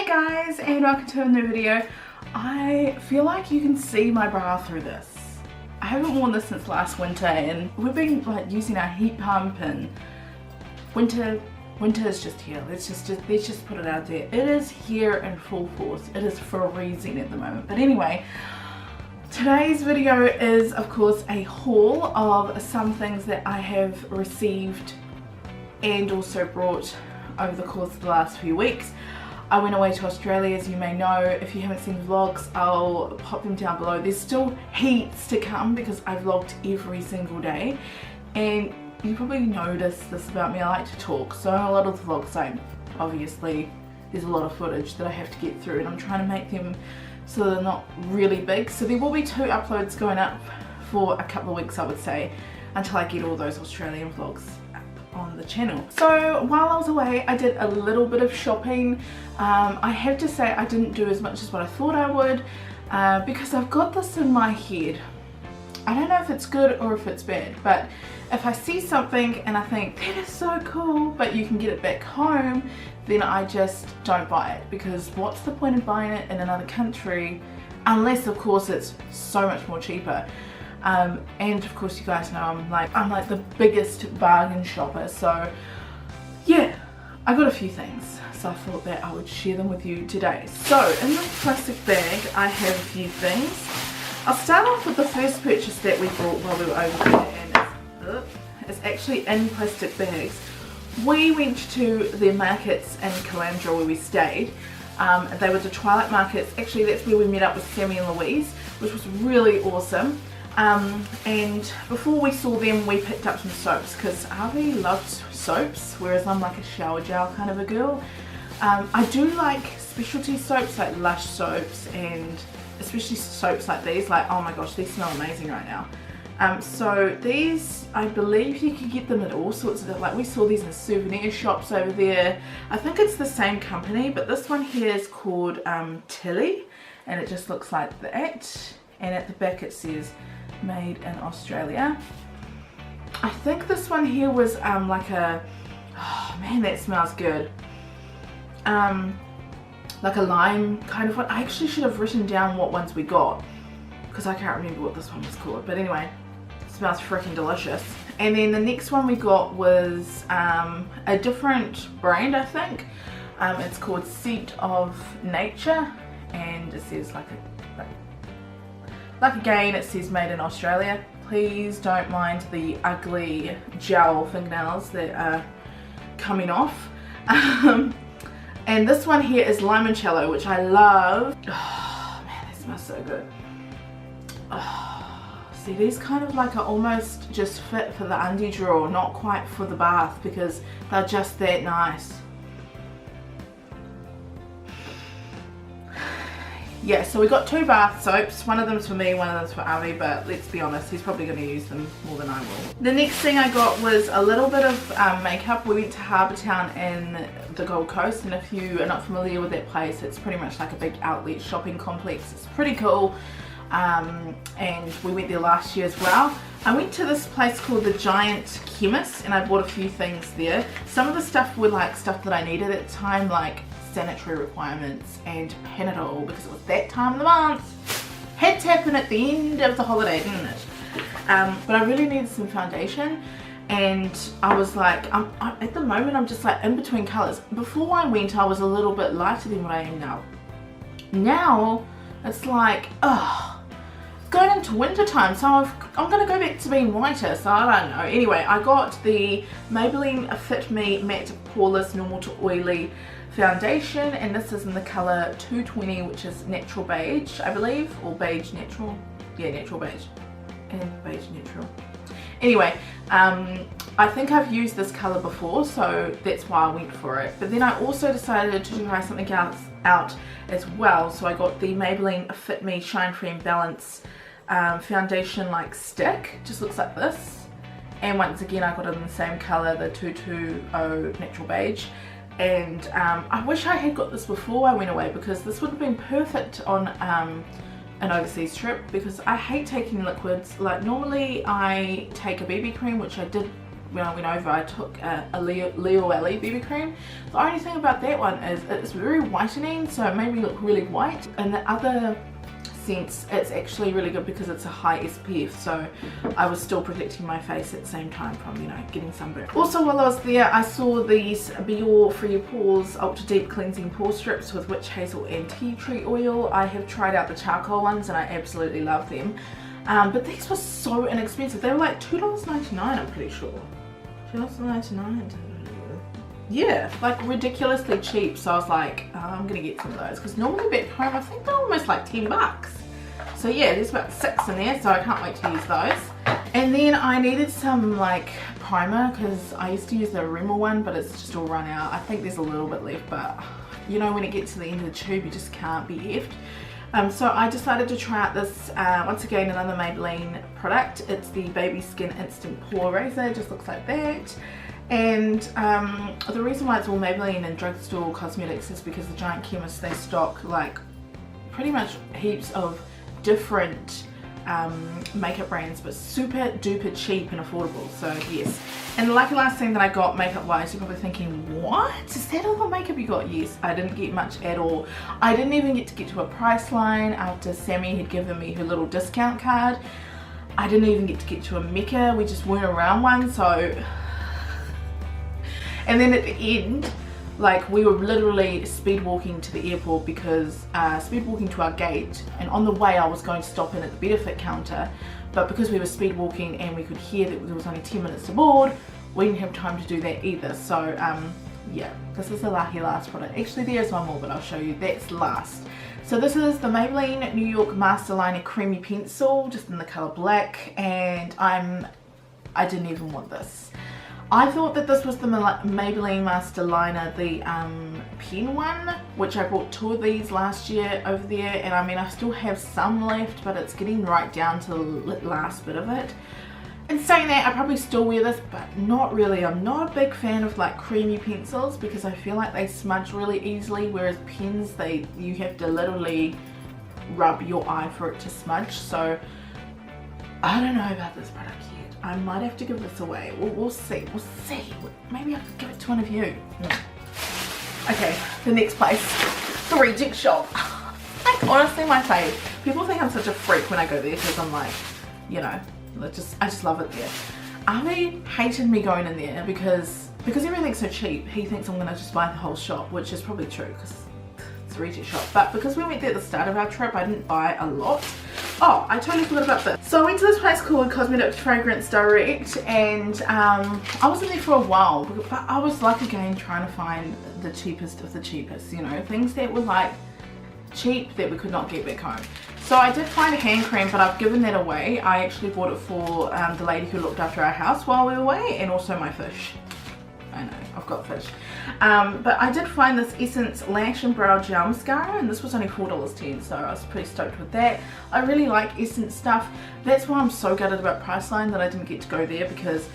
guys, and welcome to a new video. I feel like you can see my bra through this. I haven't worn this since last winter, and we've been like using our heat pump, and winter is just here. Let's just put it out there. It is here in full force. It is freezing at the moment. But anyway, today's video is of course a haul of some things that I have received and also brought over the course of the last few weeks. I went away to Australia, as you may know. If you haven't seen vlogs, I'll pop them down below. There's still heaps to come because I vlogged every single day, and you probably noticed this about me. I like to talk, so in a lot of the vlogs, obviously there's a lot of footage that I have to get through, and I'm trying to make them so they're not really big. So there will be 2 uploads going up for a couple of weeks, I would say, until I get all those Australian vlogs on the channel. So while I was away, I did a little bit of shopping. I have to say I didn't do as much as what I thought I would, because I've got this in my head. I don't know if it's good or if it's bad, but if I see something and I think that is so cool but you can get it back home, then I just don't buy it, because what's the point of buying it in another country unless of course it's so much more cheaper. And of course you guys know I'm like the biggest bargain shopper, so yeah, I got a few things, so I thought that I would share them with you today. So in this plastic bag I have a few things. I'll start off with the first purchase that we bought while we were over there, and it's actually in plastic bags. We went to the markets in Caloundra where we stayed. They were the Twilight markets. Actually, that's where we met up with Sammy and Louise, which was really awesome. And before we saw them, we picked up some soaps, because Avi loved soaps, whereas I'm like a shower gel kind of a girl. I do like specialty soaps like Lush soaps, and especially soaps like these. Like, oh my gosh, these smell amazing right now. So these, I believe you can get them at all sorts of, like we saw these in souvenir shops over there. I think it's the same company, but this one here is called Tilly, and it just looks like that. And at the back it says made in Australia. I think this one here was like a, oh man, that smells good. Like a lime kind of one. I actually should have written down what ones we got, because I can't remember what this one was called, but anyway, it smells freaking delicious. And then the next one we got was a different brand, I think. It's called Scent of Nature, and it says like again, it says made in Australia. Please don't mind the ugly gel fingernails that are coming off. And this one here is limoncello, which I love. Oh man, that smells so good. Oh, see, these kind of like are almost just fit for the undie drawer, not quite for the bath, because they're just that nice. Yeah, so we got 2 bath soaps. One of them's for me, one of them's for Avi, but let's be honest, he's probably going to use them more than I will. The next thing I got was a little bit of makeup. We went to Harbour Town in the Gold Coast, and if you are not familiar with that place, it's pretty much like a big outlet shopping complex. It's pretty cool, and we went there last year as well. I went to this place called the Giant Chemist, and I bought a few things there. Some of the stuff were like stuff that I needed at the time, like sanitary requirements and Panadol, because it was that time of the month. Had to happen at the end of the holiday, didn't it? But I really needed some foundation, and I was like, at the moment I'm just like in between colours. Before I went, I was a little bit lighter than what I am now. Now it's like, going into winter time, so I'm going to go back to being whiter, so I don't know. Anyway, I got the Maybelline Fit Me Matte Poreless Normal to Oily foundation, and this is in the colour 220, which is natural beige, I believe, or beige natural. Yeah, natural beige and beige natural. Anyway, I think I've used this colour before, so that's why I went for it. But then I also decided to try something else out as well, so I got the Maybelline Fit Me Shine Free and Balance foundation like stick. Just looks like this, and once again I got it in the same colour, the 220 natural beige. And I wish I had got this before I went away, because this would have been perfect on an overseas trip, because I hate taking liquids. Like normally I take a BB cream, which I did when I went over, I took a Leah BB cream. The only thing about that one is it's very whitening, so it made me look really white. And the other sense, it's actually really good because it's a high SPF, so I was still protecting my face at the same time from, you know, getting sunburned. Also, while I was there, I saw these Be All For Your Pores Ultra Deep Cleansing Pore Strips with witch hazel and tea tree oil. I have tried out the charcoal ones and I absolutely love them. But these were so inexpensive. They were like $2.99, I'm pretty sure. $2.99. Yeah, like ridiculously cheap. So I was like, oh, I'm gonna get some of those because normally back home I think they're almost like 10 bucks. So yeah, there's about 6 in there, so I can't wait to use those. And then I needed some like primer because I used to use the Rimmel one, but it's just all run out. I think there's a little bit left, but you know, when it gets to the end of the tube, you just can't be effed. So I decided to try out this, once again, another Maybelline product. It's the Baby Skin Instant Pore Razor. It just looks like that. And the reason why it's all Maybelline and drugstore cosmetics is because the Giant Chemists, they stock like pretty much heaps of different makeup brands, but super duper cheap and affordable. So yes. And like the last thing that I got makeup wise, you're probably thinking, what? Is that all the makeup you got? Yes, I didn't get much at all. I didn't even get to a price line after Sammy had given me her little discount card. I didn't even get to a Mecca. We just weren't around one, so. And then at the end, like we were literally speed walking to the airport because speed walking to our gate, and on the way I was going to stop in at the benefit counter, but because we were speed walking and we could hear that there was only 10 minutes to board, we didn't have time to do that either. So yeah, this is the lucky last product. Actually there is one more, but I'll show you. That's last. So this is the Maybelline New York Master Liner Creamy Pencil, just in the color black, and I didn't even want this. I thought that this was the Maybelline Master Liner, the pen one, which I bought 2 of these last year over there, and I mean I still have some left, but it's getting right down to the last bit of it. And saying that, I probably still wear this, but not really. I'm not a big fan of like creamy pencils because I feel like they smudge really easily, whereas pens, you have to literally rub your eye for it to smudge. So I don't know about this product yet. I might have to give this away. We'll see. We'll see. Maybe I could give it to one of you. Okay, the next place, the reject shop. Like honestly, my fave. People think I'm such a freak when I go there because I'm like, you know, I just love it there. Avi hated me going in there because everything's so cheap. He thinks I'm gonna just buy the whole shop, which is probably true because it's a reject shop. But because we went there at the start of our trip, I didn't buy a lot. Oh, I totally forgot about this. So I went to this place called Cosmetic Fragrance Direct, and I was in there for a while, but I was like again trying to find the cheapest of the cheapest, you know, things that were like cheap that we could not get back home. So I did find a hand cream, but I've given that away. I actually bought it for the lady who looked after our house while we were away, and also my fish. I know, I've got fish. But I did find this Essence Lash and Brow Gel Mascara, and this was only $4.10, so I was pretty stoked with that. I really like Essence stuff. That's why I'm so gutted about Priceline that I didn't get to go there, because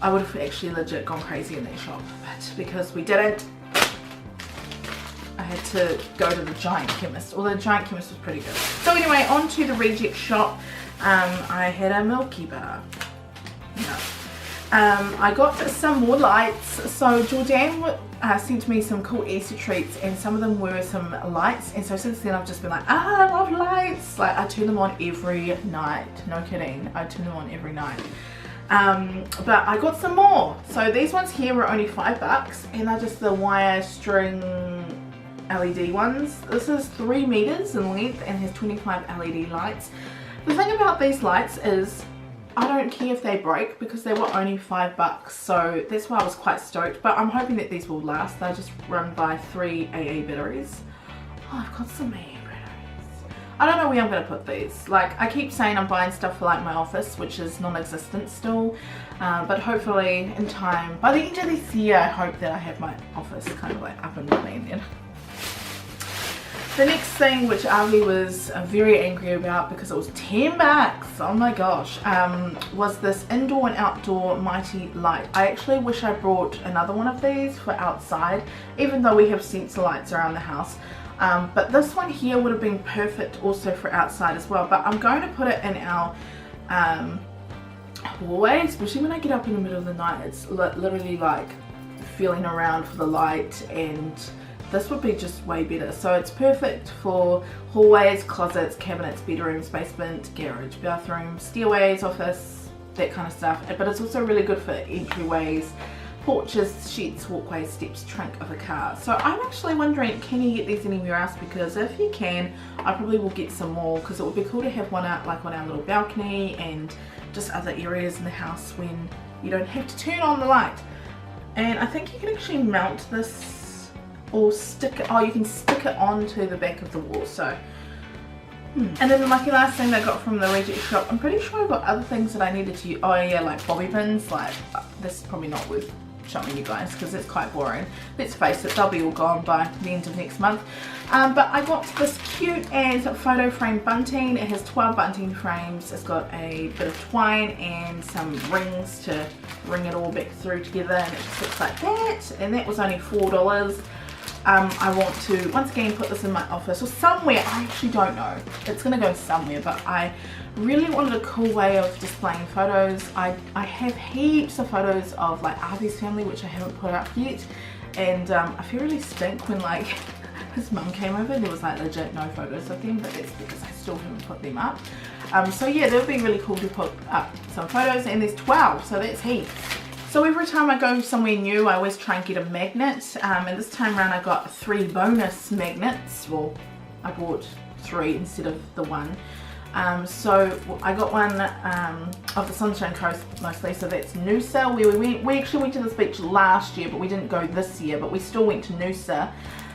I would have actually legit gone crazy in that shop. But because we didn't, I had to go to the Giant Chemist, although the Giant Chemist was pretty good. So anyway, on to the reject shop. I had a Milky Bar. No. I got some more lights. So Jordan sent me some cool Easter treats, and some of them were some lights, and so since then I've just been like, I love lights. Like I turn them on every night, no kidding, I turn them on every night. But I got some more. So these ones here were only $5, and they're just the wire string LED ones. This is 3 meters in length and has 25 LED lights. The thing about these lights is I don't care if they break because they were only $5, so that's why I was quite stoked. But I'm hoping that these will last. They're just run by 3 AA batteries. Oh, I've got some AA batteries. I don't know where I'm going to put these. Like, I keep saying I'm buying stuff for like my office, which is non-existent still. But hopefully in time, by the end of this year, I hope that I have my office kind of like up and running then. The next thing, which Avi was very angry about because it was $10, oh my gosh, was this indoor and outdoor mighty light. I actually wish I brought another one of these for outside, even though we have sensor lights around the house. But this one here would have been perfect also for outside as well. But I'm going to put it in our hallway, especially when I get up in the middle of the night. It's literally like feeling around for the light, and this would be just way better. So it's perfect for hallways, closets, cabinets, bedrooms, basement, garage, bathroom, stairways, office, that kind of stuff. But it's also really good for entryways, porches, sheds, walkways, steps, trunk of a car. So I'm actually wondering, can you get these anywhere else? Because if you can, I probably will get some more, because it would be cool to have one out like on our little balcony and just other areas in the house when you don't have to turn on the light. And I think you can actually mount this or stick it, you can stick it onto the back of the wall. So and then the lucky last thing I got from the reject shop, I'm pretty sure I got other things that I needed to use. Oh yeah, like bobby pins. Like this is probably not worth showing you guys because it's quite boring. Let's face it, they'll be all gone by the end of next month. But I got this cute as photo frame bunting. It has 12 bunting frames. It's got a bit of twine and some rings to ring it all back through together, and it just looks like that. And that was only $4. I want to once again put this in my office or somewhere. I actually don't know. It's gonna go somewhere, but I really wanted a cool way of displaying photos. I have heaps of photos of like Arby's family which I haven't put up yet, and I feel really stink when like his mum came over and there was like legit no photos of them, but that's because I still haven't put them up. So yeah, that would be really cool to put up some photos, and there's 12, so that's heaps. So every time I go somewhere new, I always try and get a magnet, and this time around I got 3 bonus magnets. Well, I bought 3 instead of the 1. So I got one of the Sunshine Coast mostly, so that's Noosa, where we actually went to this beach last year, but we didn't go this year, but we still went to Noosa.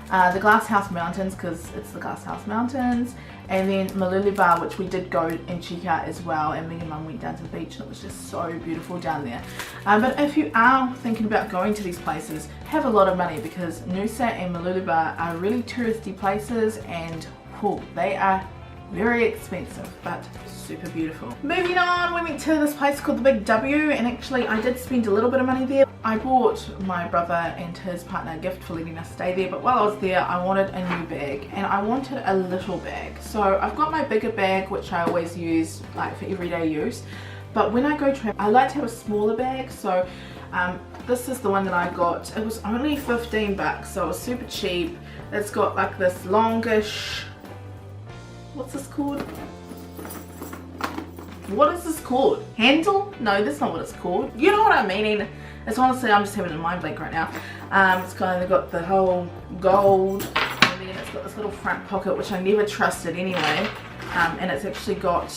The Glasshouse Mountains, because it's the Glasshouse Mountains, and then Maluluba, which we did go and check out as well, and me and Mum went down to the beach and it was just so beautiful down there. But if you are thinking about going to these places, have a lot of money, because Noosa and Maluluba are really touristy places, and they are very expensive but super beautiful. Moving on, we went to this place called the Big W, and actually I did spend a little bit of money there. I bought my brother and his partner a gift for letting us stay there, but while I was there I wanted a new bag, and I wanted a little bag. So I've got my bigger bag which I always use like for everyday use, but when I go travel I like to have a smaller bag. So this is the one that I got. It was only 15 bucks, so it was super cheap. It's got like this longish, what's this called? What is this called? Handle? No, that's not what it's called. You know what I mean? It's honestly, I'm just having a mind blank right now. It's kind of got the whole gold, and then it's got this little front pocket which I never trusted anyway. And it's actually got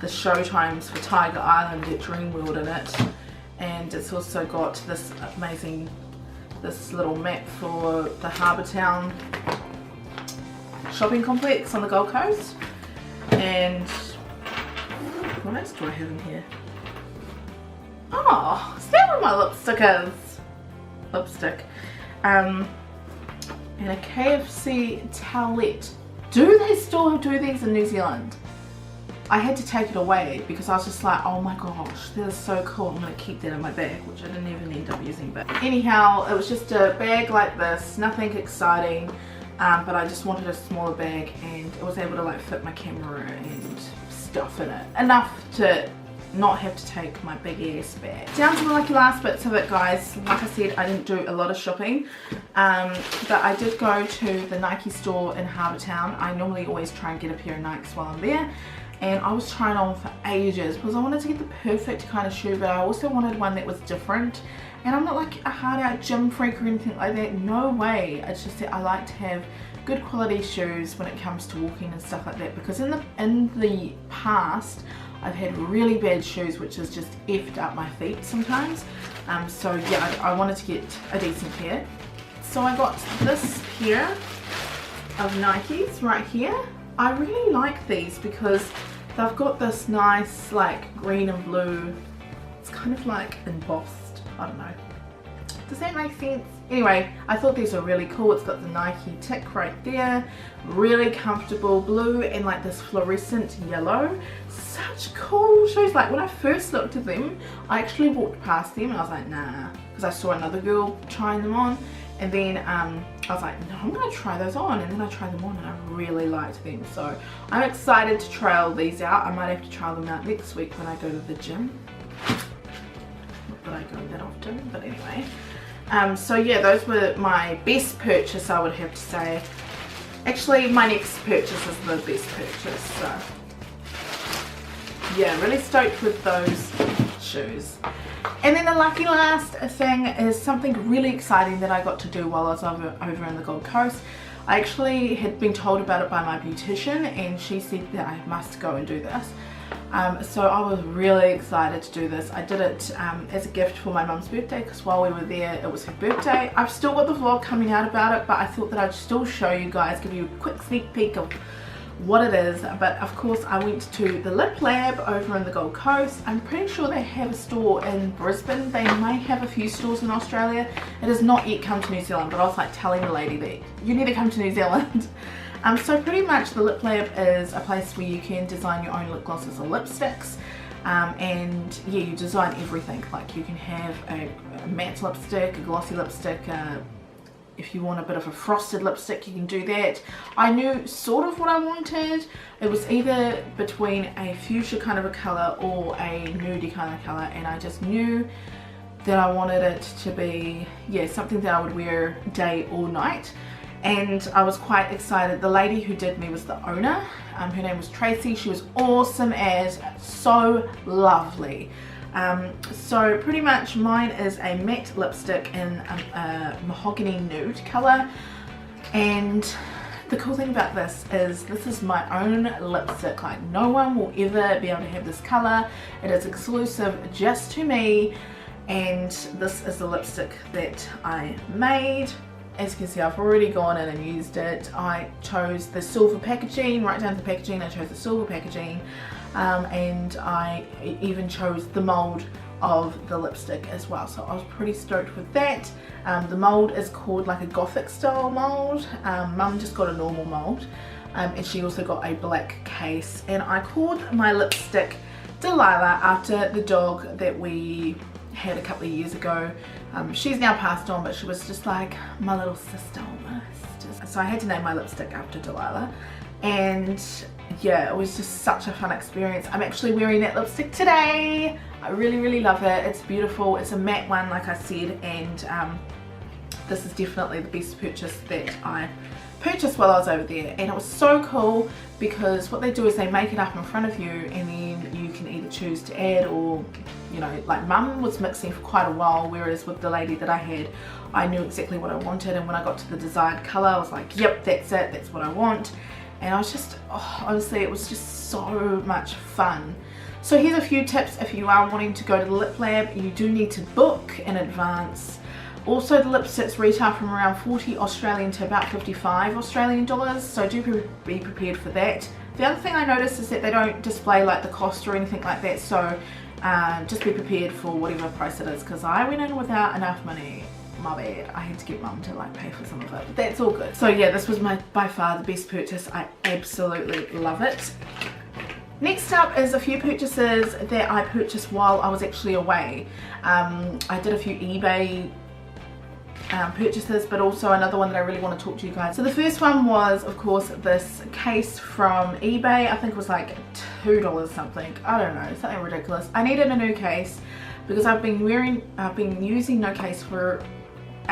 the show times for Tiger Island at Dreamworld in it. And it's also got this amazing, this little map for the Harbour Town shopping complex on the Gold Coast. And what else do I have in here? Oh, is that where my lipstick is? Lipstick. And a KFC towelette. Do they still do these in New Zealand? I had to take it away because I was just like, oh my gosh, that is so cool. I'm going to keep that in my bag, which I didn't even end up using. But anyhow, it was just a bag like this, nothing exciting. But I just wanted a smaller bag, and it was able to like fit my camera and stuff in it. Enough to not have to take my big ass bag. Down to the lucky last bits of it, guys. Like I said, I didn't do a lot of shopping, but I did go to the Nike store in Harbour Town. I normally always try and get a pair of Nikes while I'm there, and I was trying on for ages because I wanted to get the perfect kind of shoe, but I also wanted one that was different. And I'm not like a hard out gym freak or anything like that, no way. It's just that I like to have good quality shoes when it comes to walking and stuff like that, because in the past I've had really bad shoes which has just effed up my feet sometimes. So yeah, I wanted to get a decent pair. So I got this pair of Nikes right here. I really like these because they've got this nice like green and blue, it's kind of like embossed, I don't know. Does that make sense? Anyway, I thought these were really cool. It's got the Nike tick right there. Really comfortable blue and like this fluorescent yellow. Such cool shoes. Like when I first looked at them, I actually walked past them and I was like, nah. Because I saw another girl trying them on. And then I was like, no, I'm gonna try those on, and then I tried them on and I really liked them. So I'm excited to try all these out. I might have to try them out next week when I go to the gym. Not that I go that often, but anyway. So yeah, those were my best purchase, I would have to say. Actually, my next purchase is the best purchase, so yeah, really stoked with those shoes. And then the lucky last thing is something really exciting that I got to do while I was over in the Gold Coast. I actually had been told about it by my beautician, and she said that I must go and do this. So I was really excited to do this. I did it as a gift for my mum's birthday, because while we were there it was her birthday. I've still got the vlog coming out about it, but I thought that I'd still show you guys, give you a quick sneak peek of what it is. But of course I went to the Lip Lab over in the Gold Coast. I'm pretty sure they have a store in Brisbane. They may have a few stores in Australia. It has not yet come to New Zealand, but I was like telling the lady that you need to come to New Zealand. So pretty much the Lip Lab is a place where you can design your own lip glosses or lipsticks, and yeah, you design everything. Like you can have a matte lipstick, a glossy lipstick, if you want a bit of a frosted lipstick you can do that. I knew sort of what I wanted. It was either between a fuchsia kind of a colour or a nudie kind of colour, and I just knew that I wanted it to be, yeah, something that I would wear day or night. And I was quite excited. The lady who did me was the owner. Her name was Tracy. She was awesome as, so lovely. So pretty much mine is a matte lipstick in a mahogany nude colour, and the cool thing about this is my own lipstick. Like no one will ever be able to have this colour. It is exclusive just to me, and this is the lipstick that I made. As you can see, I've already gone in and used it. I chose the silver packaging, right down to the packaging. I chose the silver packaging, and I even chose the mold of the lipstick as well. So I was pretty stoked with that. The mold is called like a gothic style mold. Mum just got a normal mold, and she also got a black case. And I called my lipstick Delilah after the dog that we had a couple of years ago. She's now passed on, but she was just like my little sister almost. So I had to name my lipstick after Delilah, and yeah, it was just such a fun experience. I'm actually wearing that lipstick today. I really love it. It's beautiful. It's a matte one, like I said, and this is definitely the best purchase that I purchased while I was over there. And it was so cool because what they do is they make it up in front of you, and then you can either choose to add, or you know, like Mum was mixing for quite a while, whereas with the lady that I had, I knew exactly what I wanted, and when I got to the desired colour I was like, yep, that's it, that's what I want. And I was just, oh, honestly, it was just so much fun. So here's a few tips if you are wanting to go to the Lip Lab. You do need to book in advance. Also, the lipsticks retail from around 40 Australian to about 55 Australian dollars, so do be prepared for that. The other thing I noticed is that they don't display like the cost or anything like that, so just be prepared for whatever price it is, because I went in without enough money. My bad. I had to get Mum to like pay for some of it, but that's all good. So yeah, this was by far the best purchase. I absolutely love it. Next up is a few purchases that I purchased while I was actually away. I did a few eBay purchases, but also another one that I really want to talk to you guys. So the first one was, of course, this case from eBay. I think it was like $2 something. I don't know, something ridiculous. I needed a new case because I've been using no case for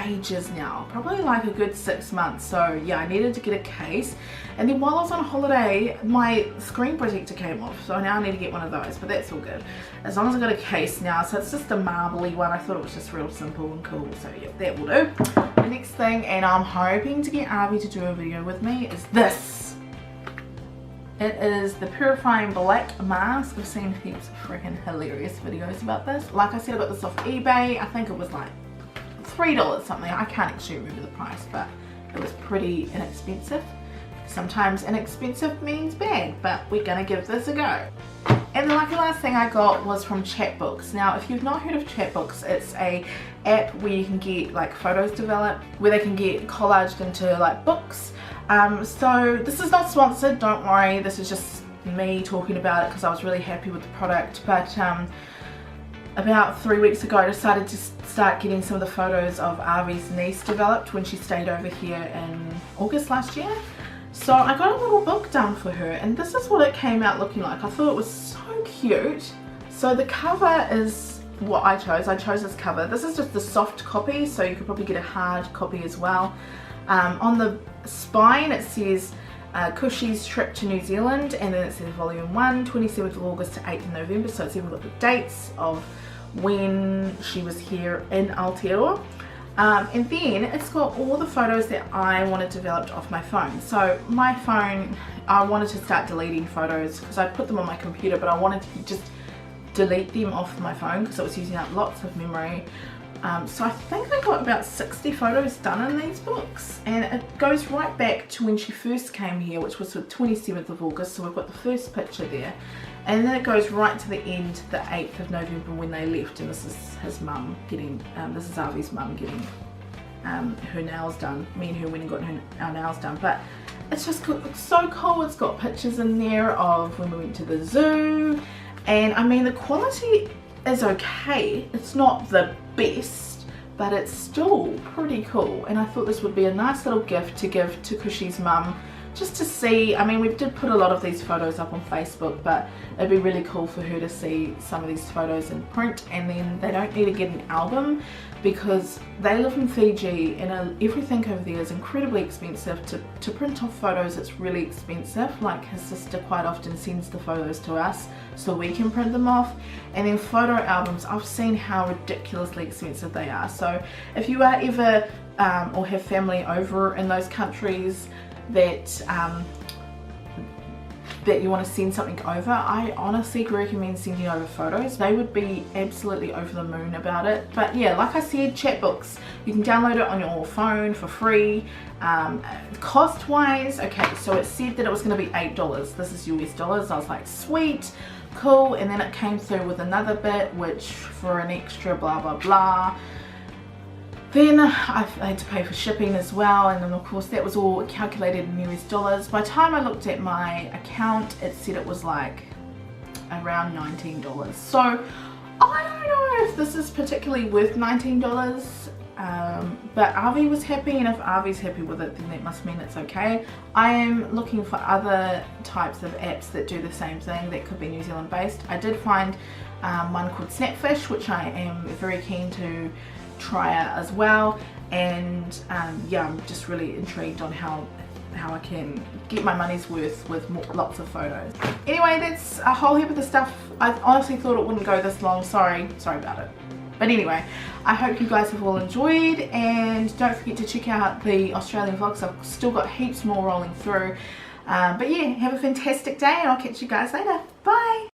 ages now, probably like a good 6 months. So yeah, I needed to get a case, and then while I was on holiday my screen protector came off, so now I need to get one of those, but that's all good as long as I got a case now. So it's just a marbly one. I thought it was just real simple and cool, so yeah, that will do. The next thing, and I'm hoping to get Arby to do a video with me, is this. It is the Purifying Black Mask. I've seen heaps of freaking hilarious videos about this. Like I said, I got this off eBay. I think it was like $3 something. I can't actually remember the price, but it was pretty inexpensive. Sometimes inexpensive means bad, but we're gonna give this a go. And the lucky last thing I got was from Chatbooks. Now, if you've not heard of Chatbooks, it's a app where you can get like photos developed, where they can get collaged into like books. So this is not sponsored, don't worry. This is just me talking about it because I was really happy with the product. But about 3 weeks ago I decided to start getting some of the photos of Avi's niece developed when she stayed over here in August last year. So I got a little book done for her, and this is what it came out looking like. I thought it was so cute. So the cover is what I chose. I chose this cover. This is just the soft copy, so you could probably get a hard copy as well. On the spine it says Cushy's trip to New Zealand, and then it says volume 1, 27th of August to 8th of November, so it's even got the dates of when she was here in Aotearoa. And then it's got all the photos that I wanted developed off my phone. So my phone, I wanted to start deleting photos because I put them on my computer, but I wanted to just delete them off my phone because it was using up lots of memory. So I think I got about 60 photos done in these books, and it goes right back to when she first came here, which was the 27th of August, so we've got the first picture there, and then it goes right to the end, the 8th of November when they left, and this is his mum getting, this is Avi's mum getting her nails done. Me and her went and got our nails done, but it's just it's so cool. It's got pictures in there of when we went to the zoo, and I mean the quality is okay. It's not the best, but it's still pretty cool, and I thought this would be a nice little gift to give to Cushy's mum, just to see. I mean, we did put a lot of these photos up on Facebook, but it'd be really cool for her to see some of these photos in print, and then they don't need to get an album because they live in Fiji, and everything over there is incredibly expensive. To print off photos, it's really expensive. Like his sister quite often sends the photos to us so we can print them off, and then photo albums, I've seen how ridiculously expensive they are. So if you are ever or have family over in those countries that that you want to send something over, I honestly recommend sending over photos. They would be absolutely over the moon about it. But yeah, like I said, chapbooks, you can download it on your phone for free. Cost wise, okay, so it said that it was going to be $8. This is US dollars. I was like, sweet, cool. And then it came through with another bit, which for an extra blah blah blah. Then I had to pay for shipping as well, and then of course that was all calculated in US dollars. By the time I looked at my account, it said it was like around $19. So I don't know if this is particularly worth $19, but Avi was happy, and if Avi's happy with it, then that must mean it's okay. I am looking for other types of apps that do the same thing that could be New Zealand based. I did find one called Snapfish, which I am very keen to try out as well, and yeah, I'm just really intrigued on how I can get my money's worth with lots of photos. Anyway, that's a whole heap of the stuff. I honestly thought it wouldn't go this long. Sorry about it. But anyway, I hope you guys have all enjoyed, and don't forget to check out the Australian vlogs. I've still got heaps more rolling through. But yeah, have a fantastic day, and I'll catch you guys later. Bye!